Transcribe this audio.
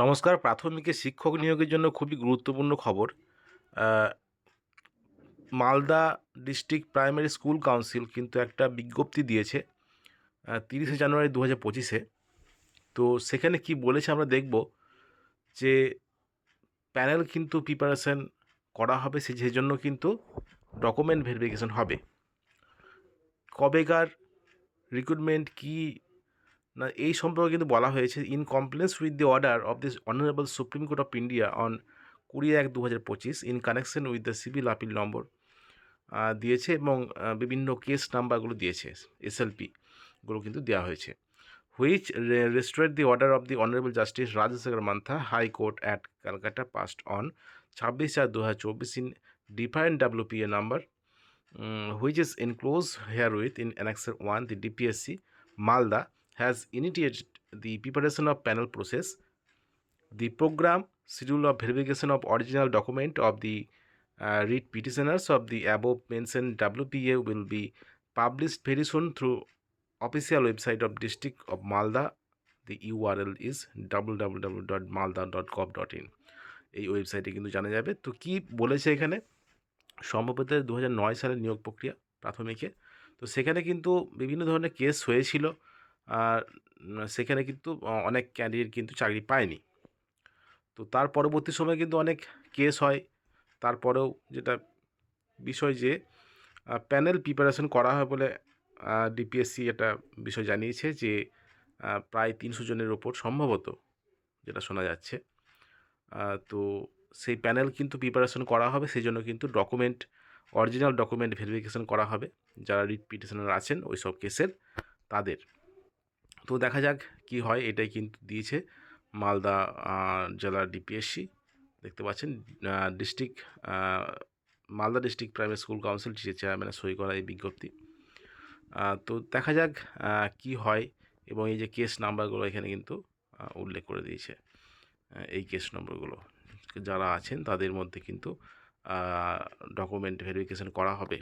নমস্কার। প্রাথমিকে শিক্ষক নিয়োগের জন্য খুবই গুরুত্বপূর্ণ খবর। আ Malda district primary school council কিন্তু একটা বিজ্ঞপ্তি দিয়েছে ৩০শে জানুয়ারি ২০২৫ এ। তো সেখানে কি বলেছে আমরা দেখব যে প্যানেল কিন্তু প্রিপারেশন করা হবে সেজন্য কিন্তু ডকুমেন্ট ভেরিফিকেশন হবে। কবেকার রিক্রুটমেন্ট কি না এই সম্পর্কে কিন্তু বলা হয়েছে in compliance with the order of this honourable Supreme Court of India on ২০/১/২০২৫ in connection with the civil appeal number দিয়েছে এবং বিভিন্ন কেস নাম্বারগুলো দিয়েছে, এসএলপি গুলো কিন্তু দেওয়া হয়েছে। Which restored the order of the honourable justice Rajasekhar Mantha High Court at Calcutta passed on ২৬/৪/২০২৪ in different WPA number which is enclosed herewith in Annexure 1, the DPSC Malda has initiated the preparation of panel process. The program schedule of verification of original document of the read petitioners of the above mentioned WPA will be published very soon through official website of District of Malda. The URL is www.malda.gov.in. এই ওয়েবসাইটে কিন্তু জানা যাবে। তো কি বলেছে এখানে, সম্ভবত ২০০৯ সালের নিয়োগ প্রক্রিয়া প্রাথমিকে। তো সেখানে কিন্তু বিভিন্ন ধরনের কেস হয়েছিল। আর সেখানে কিন্তু অনেক ক্যান্ডিডেট কিন্তু চাকরি পায়নি। তো তার পরবর্তী সময়ে কিন্তু অনেক কেস হয়। তারপরেও যেটা বিষয় যে প্যানেল প্রিপারেশন করা হয় বলে ডিপিএসসি একটা বিষয় জানিয়েছে যে প্রায় ৩০০ জনের ওপর সম্ভবত যেটা শোনা যাচ্ছে। তো সেই প্যানেল কিন্তু প্রিপারেশন করা হবে, সেজন্য কিন্তু অরিজিনাল ডকুমেন্ট ভেরিফিকেশন করা হবে যারা রিট পিটিশনার আছেন ওই সব কেসের তাদের। তো দেখা যাক কি হয়, এটাই কিন্তু দিয়েছে মালদা জেলার ডিপিএসসি। দেখতে পাচ্ছেন district Malda district primary school council চেয়ারম্যানের সই করা এই বিজ্ঞপ্তি। তো দেখা যাক কি হয়, এবং এই যে কেস নাম্বারগুলো এখানে কিন্তু উল্লেখ করে দিয়েছে। এই কেস নম্বরগুলো যারা আছেন তাদের মধ্যে কিন্তু ডকুমেন্ট ভেরিফিকেশন করা হবে।